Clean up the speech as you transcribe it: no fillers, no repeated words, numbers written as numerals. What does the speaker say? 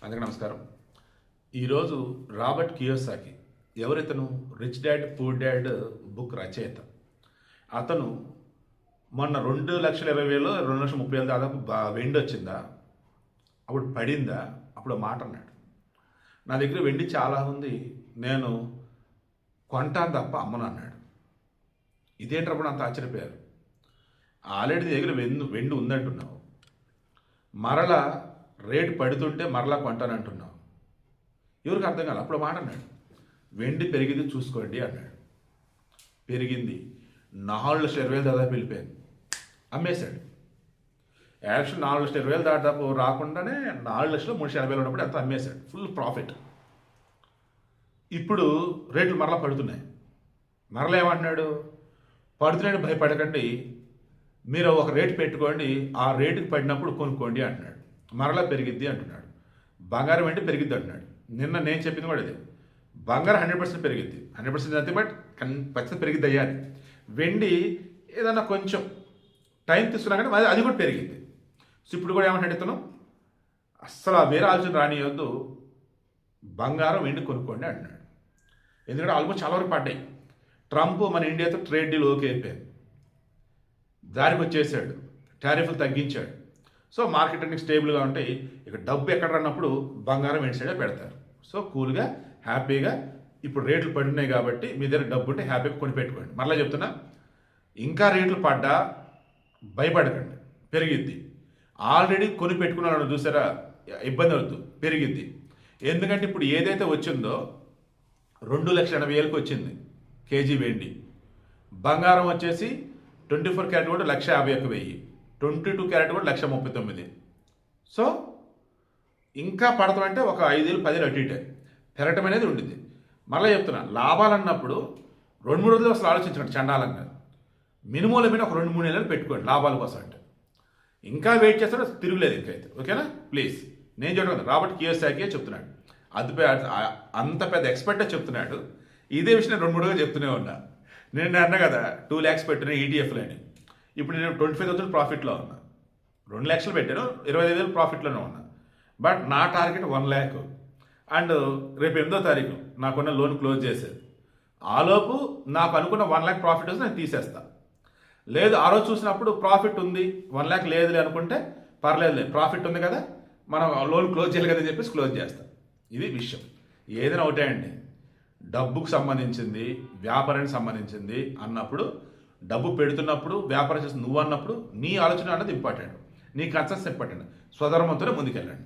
అందరికీ నమస్కారం. ఈరోజు రాబర్ట్ కియోసాకి ఎవరితను rich dad poor dad book రచయిత. అతను మొన్న 2,20,000 2,30,000 దాదాపు వెండి వచ్చిందా, అప్పుడు పడిందా, అప్పుడు మాట అన్నాడు, నా దగ్గర వెండి చాలా ఉంది, నేను కొంటాను తప్ప అమ్మను అన్నాడు. ఇదేంటప్పుడు అంత ఆశ్చర్యపోయారు. ఆల్రెడీ నీ దగ్గర వెండి ఉందంటున్నావు, మరలా రేటు పడుతుంటే మరలా కొంటానంటున్నావు. ఎవరికి అర్థం కాదు. అప్పుడు మాట అన్నాడు, వెండి పెరిగింది చూసుకోండి అన్నాడు. పెరిగింది, 4,20,000 దాదాపు వెళ్ళిపోయింది, అమ్మేశాడు. యాక్చువల్ 4,20,000 దాదాపు రాకుండానే 4,03,80,000 ఉన్నప్పుడు అంత అమ్మేశాడు, ఫుల్ ప్రాఫిట్. ఇప్పుడు రేట్లు మరలా పడుతున్నాయి. మరలా ఏమంటున్నాడు, పడుతున్నాయని భయపడకండి, మీరు ఒక రేటు పెట్టుకోండి, ఆ రేటుకి పడినప్పుడు కొనుక్కోండి అంటున్నాడు. మరలా పెరిగిద్ది అంటున్నాడు. బంగారం అంటే పెరిగిద్ది అంటున్నాడు. నిన్న నేను చెప్పింది కూడా ఇదే, బంగారం 100% పెరిగిద్ది, 100% అంతే, బట్ ఖచ్చితంగా పెరిగిద్ది అయ్యాలి. వెండి ఏదన్నా కొంచెం టైం తీసుకున్నా కానీ అది కూడా పెరిగింది. సో ఇప్పుడు కూడా ఏమంటాడు ఇతను, అస్సలు వేరే ఆలోచన రానియొద్దు, బంగారం వెండి కొనుక్కోండి అంటున్నాడు. ఎందుకంటే ఆల్మోస్ట్ చాలా వరకు పడ్డాయి. ట్రంప్ మన ఇండియాతో ట్రేడ్ డీల్ ఓకే అయిపోయింది, దారికి వచ్చేసాడు, టారిఫ్లు తగ్గించాడు. సో మార్కెట్ అన్ని స్టేబుల్గా ఉంటాయి. ఇక డబ్బు ఎక్కడ రానప్పుడు బంగారం వెండి సైడే పెడతారు. సో కూల్గా హ్యాపీగా ఇప్పుడు రేట్లు పడినాయి కాబట్టి మీ దగ్గర డబ్బు ఉంటే హ్యాపీగా కొని పెట్టుకోండి. మరలా చెప్తున్నా, ఇంకా రేట్లు పడ్డా భయపడకండి, పెరిగిద్ది. ఆల్రెడీ కొని పెట్టుకున్నాను చూసారా, ఇబ్బంది అవుతుంది, పెరిగిద్ది. ఎందుకంటే ఇప్పుడు ఏదైతే వచ్చిందో 2,80,000కి వచ్చింది కేజీ వెండి. బంగారం వచ్చేసి 24 క్యారెట్ కూడా 1,51,000, 22 క్యారెట్ కూడా 1,39,000. సో ఇంకా పడతామంటే ఒక 5,000 10,000 అటు ఇటే పెరగటం అనేది ఉండింది. మళ్ళీ చెప్తున్నా, లాభాలన్నప్పుడు 2-3 రోజులు అసలు ఆలోచించండి చండాలంగా. మినిమం మీద ఒక 2-3 నెలలు పెట్టుకోండి లాభాల కోసం. అంటే ఇంకా వెయిట్ చేస్తాడో తిరుగులేదు ఇంకైతే. ఓకేనా? ప్లీజ్, నేను చూడలేదు, రాబర్ట్ కియోసాకి చెప్తున్నాడు, అంత పెద్ద ఎక్స్పర్టే చెప్తున్నాడు. ఇదే విషయం నేను 2-3 రోజులు చెప్తూనే ఉన్నా. నేను అన్నా కదా 2 lakhs పెట్టిన ఈటీఎఫ్లు అని. ఇప్పుడు నేను 25,000 ప్రాఫిట్లో ఉన్నా. 2 lakhs పెట్టాను, 25,000 ప్రాఫిట్లోనే ఉన్నా. బట్ నా టార్గెట్ 1 lakh. అండ్ రేపు 8వ తారీఖు నాకున్న లోన్ క్లోజ్ చేసేది. ఆలోపు నాకు అనుకున్న 1 lakh ప్రాఫిట్ వస్తే నేను తీసేస్తా. లేదు ఆ రోజు చూసినప్పుడు ప్రాఫిట్ ఉంది, 1 lakh లేదులే అనుకుంటే పర్లేదులే, ప్రాఫిట్ ఉంది కదా, మనం లోన్ క్లోజ్ చేయాలి కదా అని చెప్పేసి క్లోజ్ చేస్తాం. ఇది విషయం. ఏదైనా ఒకటే అండి, డబ్బుకు సంబంధించింది, వ్యాపారానికి సంబంధించింది అన్నప్పుడు, డబ్బు పెడుతున్నప్పుడు, వ్యాపారం చేసి నువ్వు అన్నప్పుడు నీ ఆలోచన అన్నది ఇంపార్టెంట్, నీ కన్సెన్స్ ఇంపార్టెంట్. స్వధర్మంతోనే ముందుకెళ్ళండి.